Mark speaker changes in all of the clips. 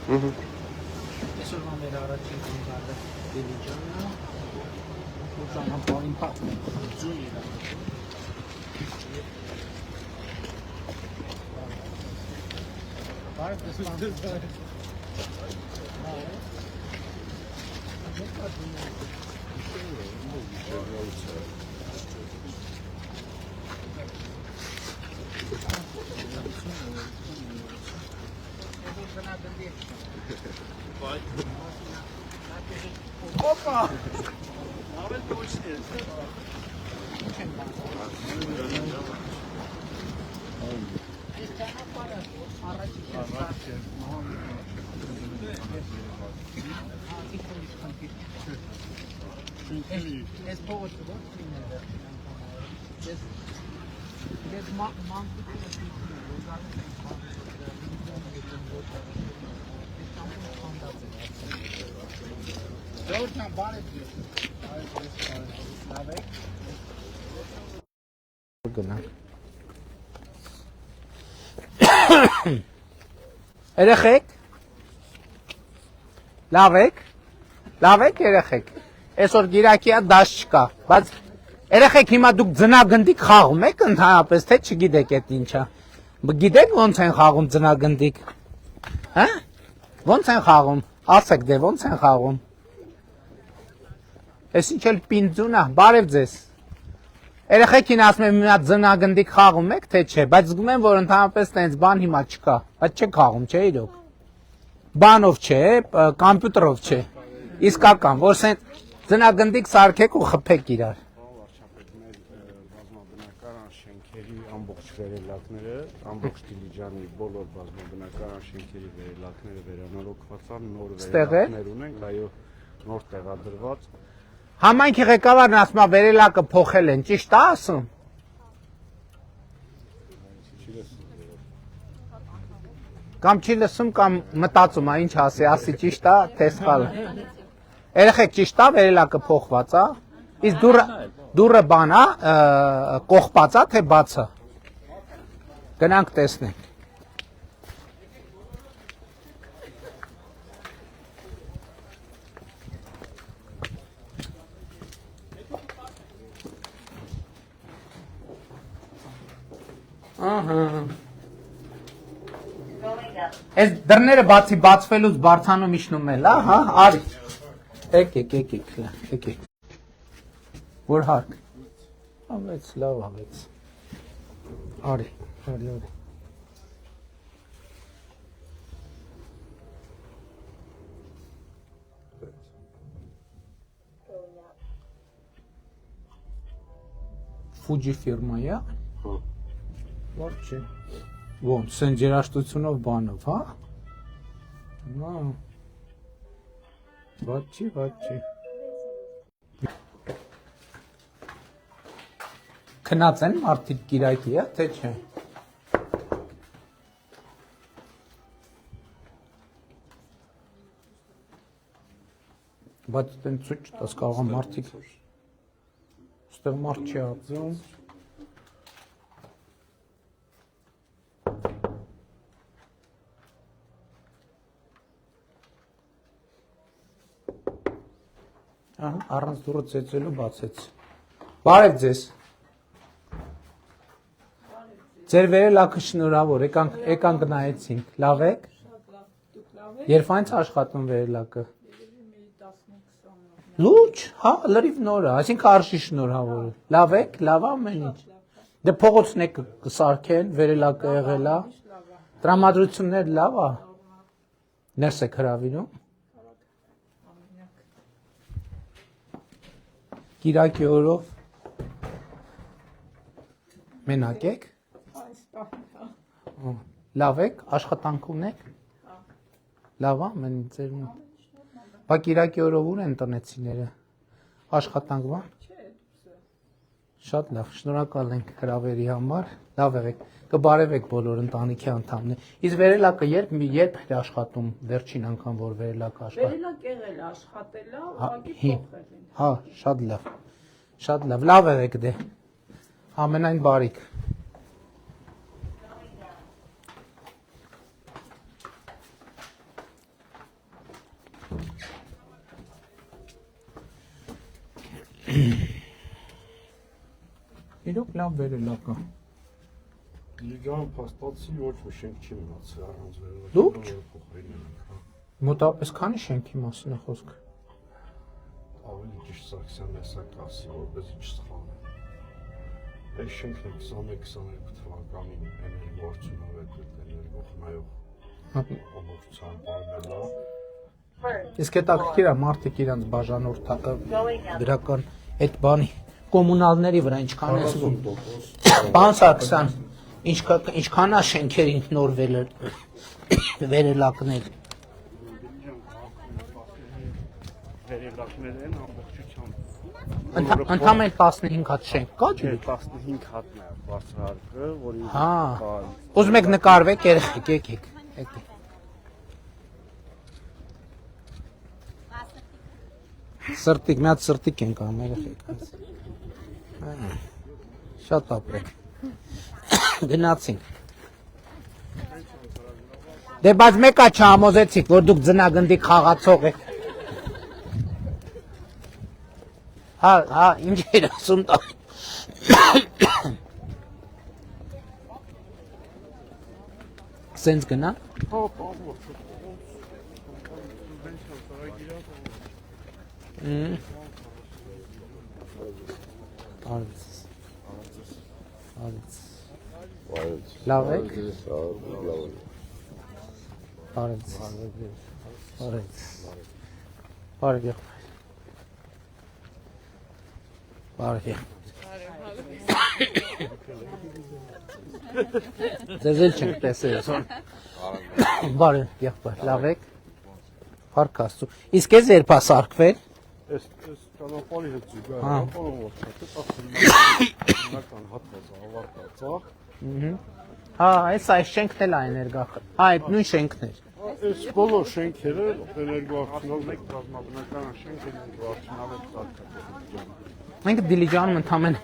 Speaker 1: Այսօր մեր առաջին քննարկը Դիլիջանն է, ու ճանապարհին փոխություն է։ Բարև տեսեք։ Опа! Nawet точно. Es poğaça bu. Es mantıklı. Doğrudan var ediyor.
Speaker 2: Երեխեք, լավ եք երեխեք, այսօր գիրակիա դաշ չկա, բայց երեխեք հիմա դուք ձնագնդիկ խաղում եք ընդհանրապես, թե չգիտեք էդ ինչա, գիտեք ոնց են խաղում ձնագնդիկ, ոնց են խաղում, ասեք դե ոնց են խաղում, ես ինչ էլ պինձուն է, բարև ձեզ, երեխեքին ասում եմ հիմա ձնագնդիկ խաղում եք, թե չէ, բայց զգում եմ, որ ընդհանրապես տենց բան հիմա չկա, բայց չեք խաղում, չէ իրոք, բանով չէ, կամպյուտերով չէ, իսկական, որ սենց ձնագնդիկ սարքեք ու խփեք իրար։
Speaker 3: Բազմաբնակարան շենքերի ամբողջ վերելակները, ամբողջ Դիլիջանի բոլոր բազմաբնակարան շենքերի վերելակները վերանորոգված են, նոր վերելակներ ունենք, այո, նոր տեղադրված։
Speaker 2: Համայնքի ղեկավարն ասում է վերելակը փոխել են, ճիշտ է ասում։ Կամ չի լսում, կամ մտածում է, ինչ ասի ճիշտ է, թե սխալ է։ Երեխեք ճիշտ է, վերելակը փոխված է։ Իսկ դուռը բան է, կողպած է, թե բաց է։ Գնանք տեսնենք։ Այս դռները բացի բացվելուց բարձանում իջնում էլ, հա, արի։ Եկեք։ Որ հարկ։ Ավեց, լավ ավեց։ Արի։ Fuji ֆիրմա է։ Որ չէ։ Ոնց, սեն երաշտությունով բանով, հա։ Ված չի։ Քնած են մարդիկ գիրակի, թե չէ։ Բայց տեն ցույց տաս կարող են մարդիկ։ Ստեղ մարդ չի ապրում։ Առանց դուրը ծեծելու բացեց։ Բարև ձեզ։ Ձեր վերելակը շնորհավոր, եկանք նայեցինք, լավ եք։ Երբ այնց աշխատում վերելակը։ Լուրջ, հա, լրիվ նոր է, այսինքն արժի շնորհավոր է։ Լավ եք, լավ ամեն ինչ։ Դե փողոցն եք կսարքեն, վերելակը եղել է։ Տրամադրություններ լավ է։ Ներս եք հրավիրում։ Կիրակի օրով մենակ եք։ Լավ եք, աշխատանք ունեք։ Լավ է, մեն ձեր։ Բա կիրակի օրով ուր են տնեցիները։ Աշխատանք բան։ Շատ լավ, շնորհակալ ենք հրավերի համար։ Լավ եղեք, կբարևեք բոլոր ընտանիքի անդամները։ Իսկ վերելակը երբ է աշխատում, վերջին անգամ որ վերելակը աշխատում։
Speaker 4: Վերելակ եղել աշխատել է, ուղղակի փոխել են։
Speaker 2: Հա, շատ լավ, լավ եղեք դե, ամենայն բարիք։ Իրոք լավ վերելակ է։
Speaker 3: Դիլիջան փաստացի ոչ մի շենք չի մնացել առանց վերելակի։
Speaker 2: Լուրջ։
Speaker 3: Փոխարինը։
Speaker 2: Մոտավորապես քանի շենքի մասին է խոսքը։
Speaker 3: Ավելի ճիշտ Սարգսյանն էսա կասի, որպեսզի չսխալվի։ Այս շենքն 21-22 թվականին էներգոարդյունավետ էներգոխնայող ամբողջությամբ բարմելա։
Speaker 2: Իսկ հետաքրքիր է մարդիկ իրանց բաժանորդ դրական այդ բանի կոմունալների վրա ինչքան է զգում։ Պարոն Սարգսյան, ինչքան է շենքերին նոր վերելակներ։
Speaker 3: Վերելակներ են ամբողջությամբ։
Speaker 2: Ընդհանրապես 15 հատ շենք կա ջի։
Speaker 3: 15 հատն է բարձրահարկը, որի
Speaker 2: Հա։ Ուզում եք նկարվեք, երեխեք, եկեք։ Սրտիկ, մի հատ սրտիկ ենք անում, երեխեք։ Շատ ապրեք։ Գնացինք։ Դե բայց մեկա չհամոզեցիք, որ դուք ձնագնդի խաղացող եք։ Հա, ինչ էր ասում տա։ Սենց գնա։ Լավ եք։ Բարև։ Ձեզ էլ չենք տեսել։ Բարև, եղբայր, լավ եք։ Փառք Աստծո։ Իսկ էս երբ է սարքվել։
Speaker 3: Այս ճանապարհի հետ զուգահեռ ապարով նական հատվածը ավարտած է։
Speaker 2: Հա, այս շենքն էլ է էներգախ։ Հա, այդ նույն շենքն էր։
Speaker 3: Այս բոլոր շենքերը էներգոարդյունավետ բազմաբնական շենք էներգոարդյունավետ սարքած։
Speaker 2: Մենք Դիլիջանում ընդամենը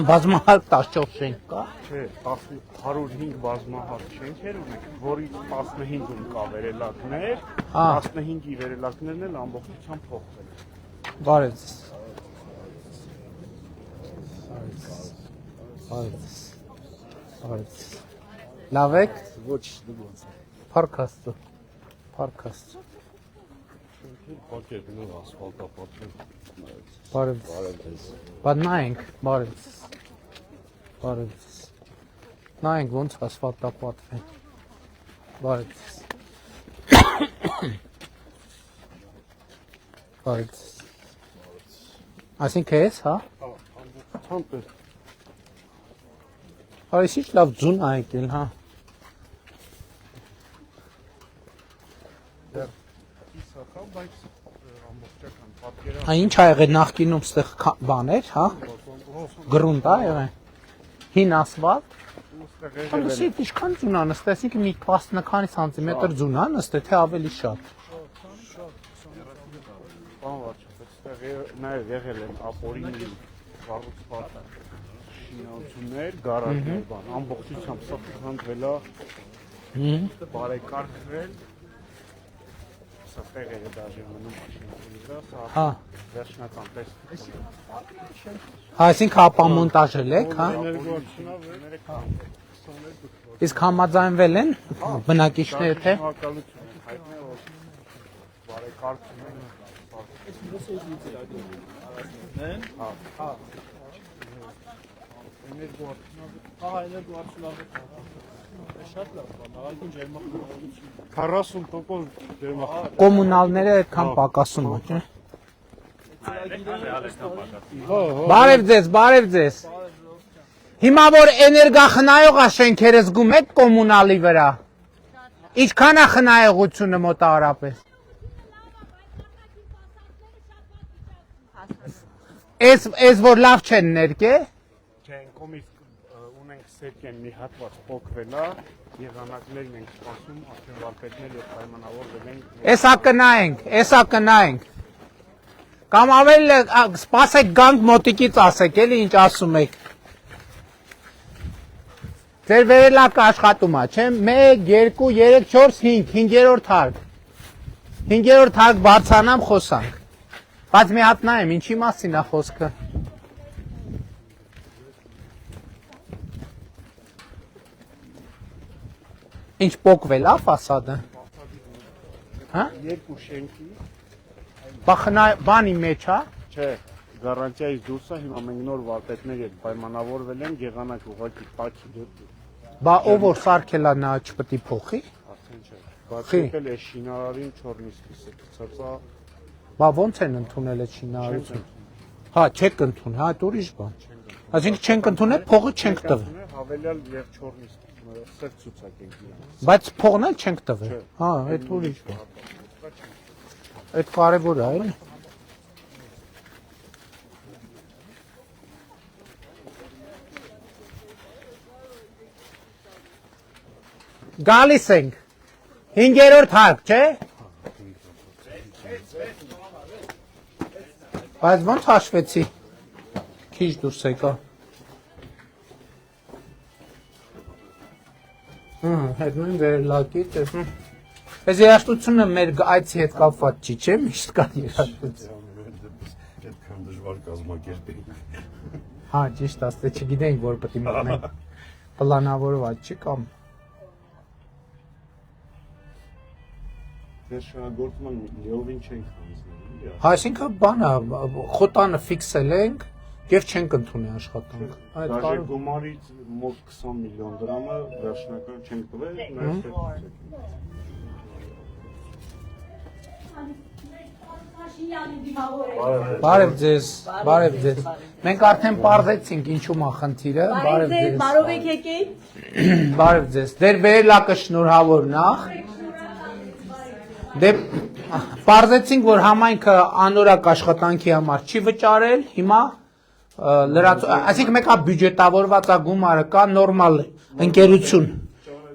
Speaker 2: բազմահարկ 14 շենք կա։
Speaker 3: Չէ, 105 բազմահարկ շենքեր ունենք, որից 15-ում կա վերելակներ, 15-ի վերելակներն էլ ամբողջությամբ փոխվել են։
Speaker 2: Բարև ձեզ։ Լավ եք։
Speaker 3: Ոչ, դուք
Speaker 2: Փառք Աստծո։
Speaker 3: Պակետ նոր ասֆալտապատում։
Speaker 2: Բարև ձեզ։ Բայց նայենք, բարև ձեզ։ Նայենք ոնց ասֆալտապատվեն։ Բարև ձեզ։ Բարև ձեզ։ Այսինքն էս, հա։
Speaker 3: Ամբողջությամբ է։
Speaker 2: Այս ինչ լավ ձուն ա եկել, հա։ Ինչ ա եղել նախկինում ստեղ բաներ, հա։ Գրունտ ա եղել։ Հին ասֆալտ։ Հանդիսիտ ինչքան ձուն ա նստել, այսինքն մի 10 քանի սանտիմետր ձուն ա նստել, թե ավելի շատ։
Speaker 3: Բան վարչապետ, այստեղ նաև եղել են ապօրինի կառուցված շինություններ, գարաժներ, բան, ամբողջությամբ սա խնդրվել է բարեկարգվել, սա տեղերը դաժե մնում աշինությունի վրա, սա վերջնական տեսք։
Speaker 2: Այսինքն ապամոնտաժել եք, հա։ Իսկ համաձայնվել են բնակիչները, թե։
Speaker 3: Բարեկարգում են
Speaker 1: Շատ լավ, նավակին ջերմախառնություն։
Speaker 3: 40% ջերմախառ։
Speaker 2: Կոմունալները այդքան պակասում է, չէ՞։ Բարև ձեզ։ Հիմա որ էներգախնայող է շենքերը զգում եք կոմունալի վրա։ Ինչքան է խնայողությունը մոտավորապես։ Էս որ լավ չեն ներկե։
Speaker 3: Չէ, կոմից ունենք սերկեն մի հատված փոքվելա, եղանակներն ենք սպասում, արդյունվարպետները պայմանավորվել են։
Speaker 2: Էսա կնայենք։ Կամ ավելի սպասեք գանք մոտիկից ասեք, էլի ինչ ասում եք։ Ձեր վերելակը աշխատում է, չէ՞։ 1, 2, 3, 4, 5, 5-րդ հարկ։ 5-րդ հարկ բարձրանամ խոսանք։ Բայց մի հատ նայեմ, ինչի մասին է խոսքը։ Ինչ փոկվել է ֆասադը։ Հա։
Speaker 3: Երկու շենքի։
Speaker 2: Բանի մեջ է։
Speaker 3: Չէ, գարանտիայից դուրս է, հիմա մենք նոր վարպետների հետ պայմանավորվել ենք, եղանակ ուղղակի տաքի դեպ։
Speaker 2: Բա ով որ սարքել է նա չպետք է փոխի։
Speaker 3: Արդեն չէ։ Բայց եկել է շինարարին չորնիստիսը գցած է։
Speaker 2: Բա ոնց են ընդունել այդ շինարարությունը։ Հա, չեք ընդունել, հա, դա ուրիշ բան։ Այսինքն չենք ընդունել, փողը չենք տվել։
Speaker 3: Հավելյալ եւ չորնիստ սեր ցուցակ ենք իրան։
Speaker 2: Բայց փողն էլ չենք տվել։ Հա, այդ ուրիշ բան։ Այդ կարևոր է, էլի։ Գալիս ենք։ 5-րդ հարկ, չէ՞։ Բայց ոնց հաշվեցի։ Քիչ դուրս եկա։ Հետ նույն վերելակի, տեսնում։ Այս երաշտությունը մեր այցի հետ կապված չի, չէ՞, միշտ կա երաշտություն։
Speaker 3: Այդքան դժվար կազմակերպենք։
Speaker 2: Հա, ճիշտ ասած, չգիտենք որ պետք է մտնենք։ Պլանավորված չի կամ։
Speaker 3: Վերջնագործման լիովին չենք հանձնել։
Speaker 2: Հա, այսինքն բանա, խոտանը ֆիքսել ենք եւ չենք ընդունի աշխատանք։ Այդ
Speaker 3: Դաժե գումարից մոտ 20 միլիոն դրամը վերջնական չենք տվել, նայեք։
Speaker 2: Բարև ձեզ, բարև ձեզ։ Մենք արդեն պարզեցինք ինչու է խնդիրը, բարև ձեզ։
Speaker 4: Բարով եք եկել։
Speaker 2: Բարև ձեզ։ Դեր վերելակը շնորհավոր նախ։ Դե պարզեցինք, որ համայնքը անորակ աշխատանքի համար չի վճարել, հիմա այսինքն մեկա բյուջետավորված է գումարը կա, նորմալ ընկերություն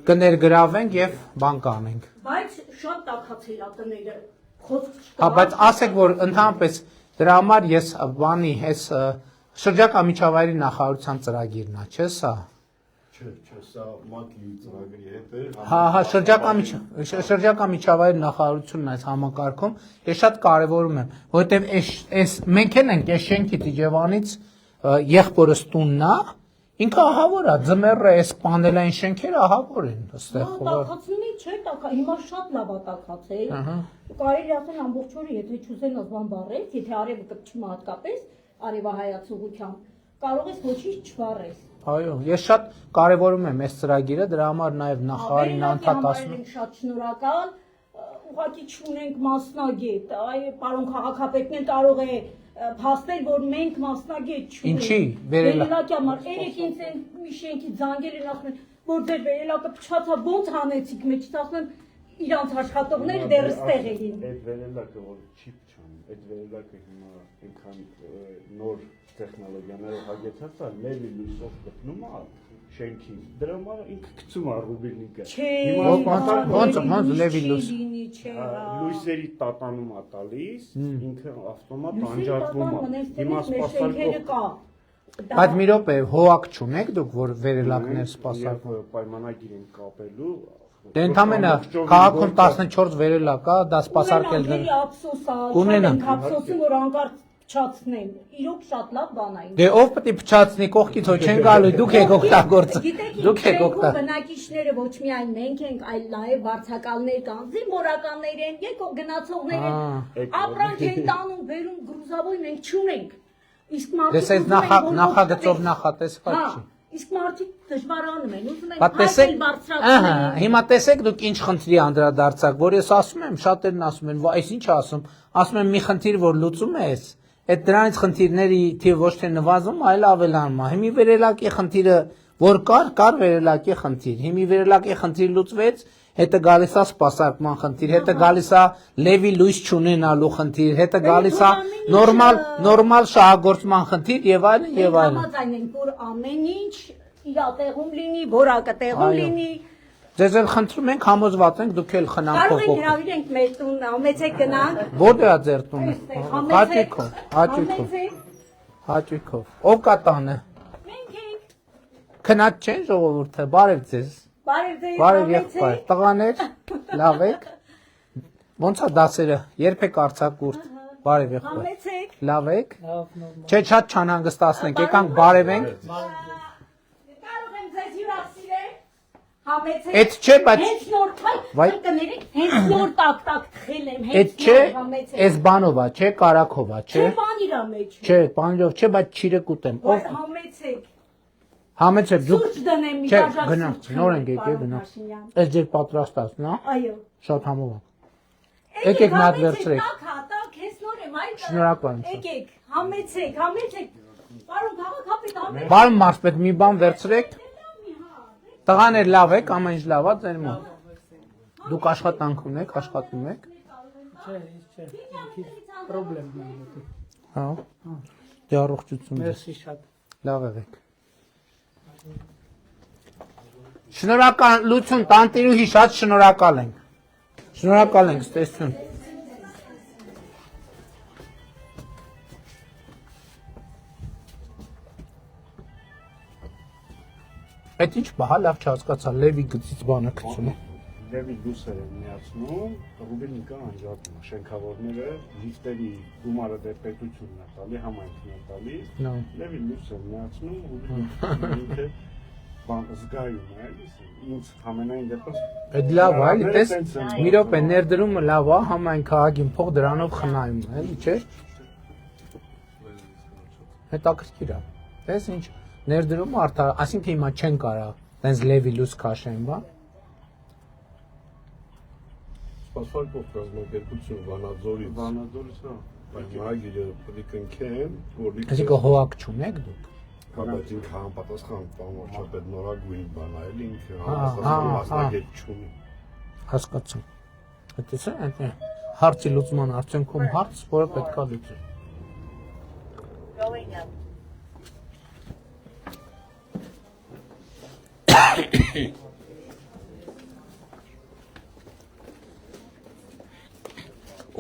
Speaker 2: կներգրավենք եւ բան կանենք։
Speaker 4: Բայց շատ տաքացել է տները։
Speaker 2: Հա, բայց ասեք, որ ընդհանրապես դրա համար ես բանի, այս շրջակա միջավայրի նախարարության ծրագիրն է, չէ՞ սա։
Speaker 3: Չէ, սա ՄԱԿ-ի ծրագրի հետ է։
Speaker 2: Հա, շրջակա միջավայրի նախարարությունն այս համակարգում ես շատ կարևորում եմ, որովհետեւ այս մենք էլ ենք այս շենքի Տիջևանից եղբորս տունն է, ինքը ահավոր է, ձմեռը այս պանելային շենքերը ահավոր են, այստեղ։
Speaker 4: Տաքացնում է, չէ, հիմա շատ լավ է տաքացել։ Կարելի ասել ամբողջ օրը, եթե չուզեն ազգան բառես, եթե արևը կպչում հատկապես արևահայացողությամբ, կարող ես ոչինչ չվառես։
Speaker 2: Այո, ես շատ կարևորում եմ այս ծրագիրը, դրա համար նաև նախարարին անդադ ասում եմ։
Speaker 4: Շատ շնորհակալ, ուղղակի չունենք մասնագետ, այ պարոն քաղաքապետն էլ կարող է փաստել, որ մենք մասնագետ չունենք։
Speaker 2: Ինչի, վերելակի
Speaker 4: համար, երեք ինձ են մի շենքի զանգել են ասում են, որ ձեր վերելակը փչացա, ոնց հանեցիք մեջից, ասում եմ իրանց աշխատողները դեռ ստեղ էին։
Speaker 3: Այդ վերելակը որ չի փչանում, այդ վերելակը հիմա այնքան նոր տեխնոլոգիաներով հագեցած է, լևի լույսով գտնում է շենքին։ Դրա համար ինքը գցում է ռուբիլնիկը։
Speaker 2: ոնց լևի լույս։
Speaker 3: Լույսերի տատանում է տալիս, ինքը ավտոմատ անջատվում է։ Հիմա սպասարկող։
Speaker 2: Բայց մի րոպե, հոակ չունեք դուք, որ վերելակներ սպասարկում։
Speaker 3: Պայմանագիր են կապելու։
Speaker 2: Դե ընդամենը քաղաքում 14 վերելակ է, դա սպասարկել դեռ։
Speaker 4: Կունենանք ափսոսը, որ անկարծ փչացնեն։ Իրոք շատ լավ բան է։
Speaker 2: Դե ով պետք է փչացնի կողքից, ոչ չեն գալու, դուք եք օգտագործում։ Դուք եք օգտագործում։
Speaker 4: Բնակիչները ոչ միայն մենք ենք, այլ նաև վարձակալներ կան, զինվորականներ են, եկող գնացողներ են, ապրանք են տանում, բերում գրուզավոր մենք չունենք։ Իսկ մարդիկ
Speaker 2: նախագծով նախատեսված չի։
Speaker 4: Իսկ մարդիկ դժվարանում են, ուզում են
Speaker 2: պատեսեք,
Speaker 4: բարձրացնել։
Speaker 2: հիմա տեսեք դուք ինչ խնդրի անդրադարձակ, որ ես ասում եմ, շատերն ասում են, այս ինչ ասում, ասում եմ մի խնդիր, որ լուծում ես, այդ դրանից խնդիրների թիվը ոչ թե նվազում, այլ ավելանում է։ Հիմի վերելակի խնդիրը, որ կար վերելակի խնդիր, հիմի վերելակի խնդիր լուծվեց, հետը գալիս է սպասարկման խնդիր, հետը գալիս է լևի լույս չունենալու խնդիր, հետը գալիս է նորմալ շահագործման խնդիր եւ այլն եւ այլն։
Speaker 4: Համաձայն ենք, որ ամեն ինչ իր տեղում լինի, որակը տեղում լինի։
Speaker 2: Ձեզ էլ խնդրում ենք, համոզված ենք, դուք էլ խնամքով
Speaker 4: Կարող ենք հրավիրենք մեր տուն, ամեցեք գնանք։
Speaker 2: Որտե՞ղ է ձեր տունը։ Հաճույքով։ Ով կա տանը։
Speaker 4: Մենք ենք։
Speaker 2: Քնած չեն ժողովուրդը, բարև ձեզ։ Բարև եղբայր, տղաներ, լավ եք։ Ոնց է դասերը, երբ եք արձակուրդ։ Բարև եղբայր։
Speaker 4: Համեցեք։
Speaker 2: Լավ եք։
Speaker 1: Լավ, նորմալ։
Speaker 2: Չէ, շատ չանհանգստացնենք, եկանք բարևենք։
Speaker 4: Կարող եմ ձեզ հյուրասիրել։ Համեցեք։
Speaker 2: Էդ չէ, բայց
Speaker 4: Հենց նոր
Speaker 2: Վայ։
Speaker 4: կներեք, հենց նոր տակ թխել եմ,
Speaker 2: էդ
Speaker 4: հենց
Speaker 2: չէ,
Speaker 4: նոր համեցեք։
Speaker 2: էս բանով է, չէ, կարակով է, չէ։
Speaker 4: Չէ, բան իրա մեջ։
Speaker 2: Չէ, բանով չէ, բայց չիրը կուտեմ։
Speaker 4: Բայց
Speaker 2: Ով
Speaker 4: համեցեք։
Speaker 2: համեցեք դուք։
Speaker 4: Սուրճ դնեմ մի
Speaker 2: Չէ,
Speaker 4: բաժակ
Speaker 2: գնա,
Speaker 4: սուրճ
Speaker 2: նոր
Speaker 4: խմեք,
Speaker 2: ենք եկել,
Speaker 4: պարոն
Speaker 2: գնա։
Speaker 4: Փաշինյան։
Speaker 2: Այս ձեր պատրաստած, նա։
Speaker 4: Այո։
Speaker 2: Շատ համով է։ Եկեք մի հատ վերցրեք։
Speaker 4: Տակ, հենց նոր եմ, այլ։
Speaker 2: Շնորհակալ եմ։
Speaker 4: Եկեք, համեցեք։ Պարոն քաղաքապետ, համեցեք։
Speaker 2: Բարոն Մարսպետ, մի բան վերցրեք։ Տղաներ լավ եք, ամեն ինչ լավ է ձեր մոտ։ Դուք աշխատանք ունեք, աշխատում եք։
Speaker 1: Չէ, չէ։ Պրոբլեմ ունի։
Speaker 2: Հա։ Դե առողջություն։
Speaker 1: Մերսի շատ։
Speaker 2: Լավ եք։ Շնորհակալություն, տանտիրուհի, շատ շնորհակալ ենք։ Շնորհակալ ենք, ստեսություն։ Այդ ինչ բա, հա, լավ չհասկացա, Լևի գծից բանը գցում է։
Speaker 3: Լևի լուսեր են միացնում, Ռուբելնիկը անջատում է, շենքավորները լիֆտերի գումարը դե պետությունն է տալի, համայնքն է տալիս,
Speaker 2: Նո։
Speaker 3: Լևի լուսեր միացնում, Ռուբելնիկը բան զգայում է, ինձ համենայն դեպս
Speaker 2: Այդ լավ է, էլի, տես, մի րոպե ներդրումը լավ է, համայն քաղաքին փող դրանով խնայում է, էլի, չէ։ Հետաքրքիր է։ Տես ինչ ներդրումը արդար, այսինքն հիմա չեն կարա տենց Լևի լույս քաշեն, բա։
Speaker 5: Սպասարկող կազմակերպություն Վանաձորից,
Speaker 3: Վանաձորից հա,
Speaker 5: բայց մագիրը պետք է ընկեն, որ
Speaker 2: Այսինքն հողակ չունեք դուք։
Speaker 5: բայց ինքը համապատասխան բան որչապետ նորագույն բան է, էլի ինքը
Speaker 2: հա,
Speaker 5: համապատասխան
Speaker 2: հա,
Speaker 5: մասնագետ չունի։
Speaker 2: Հասկացա։ Այդտեսը այդ հարցի լուծման արդյունքում հարց, որը պետքա լուծել։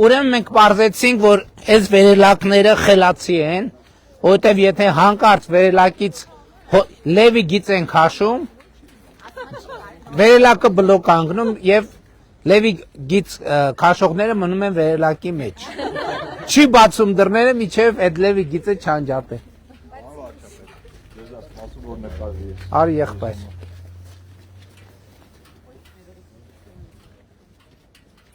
Speaker 2: Ուրեմն մենք բարձեցինք, որ այս վերելակները խելացի են, որովհետև եթե հանկարծ վերելակից Լևի գիծ են քաշում, վերելակը բլոկ անգնում եւ Լևի գիծ քաշողները մնում են վերելակի մեջ։ Չի բացում դռները, միջև այդ Լևի գիծը չանջատե։ Արի եղբայր։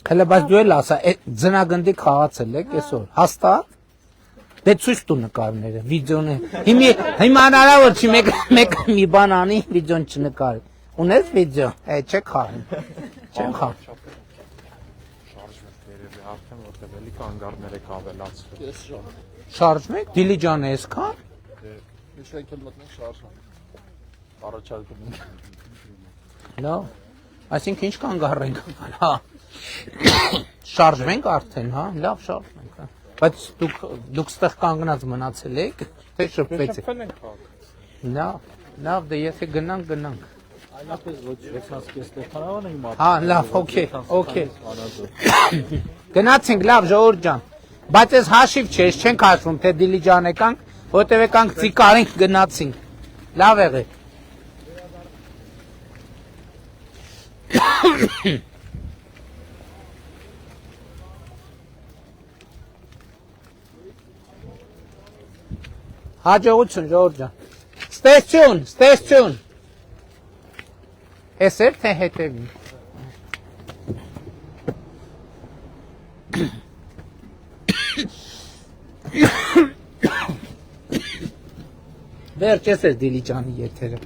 Speaker 2: Հələ բայց դու էլ ասա, ձնագնդի խաղացել եք այսօր, հաստատ։ Դե ցույց տու նկարները, վիդեոն է։ Հիմա հնարավոր չի մեկ մի բան անի, վիդեոն չնկարի։ Ունես վիդեո։ Չեք խաղում։ Չեմ խաղում։
Speaker 6: Երևի արդեն որտեղ էլի կանգառներ եք ավելացրել։
Speaker 2: Շարժում եք, Դիլիջանը այսքան։
Speaker 6: Միշտ էլ մտնենք շարժում։ Առաջարկում ենք։
Speaker 2: Լավ։ Այսինքն ինչ կանգառ ենք անում, հա։ Շարժում ենք արդեն, հա, լավ շարժում ենք, հա։ Բայց դուք ստեղ կանգնած մնացել եք, թե շփվեցեք։
Speaker 6: Շփվել ենք քաղաք։
Speaker 2: Լավ, դե եթե գնանք։
Speaker 1: Այլապես ոչ, եկնասկի Ստեփանավան ենք մատ։
Speaker 2: Հա, լավ, օքեյ։ Գնացինք, լավ, ժողովուրդ ջան։ Բայց այս հաշիվ չէ, չենք հաշվում, թե Դիլիջան եկանք, որտեղ եկանք ծիկարենք գնացինք։ Լավ եղեք։ Հաջողություն, ժողովուրդ ջան։ Ստեսություն։ Էս էր թե հետևին։ Վերջ էս էր Դիլիջանի եթերը։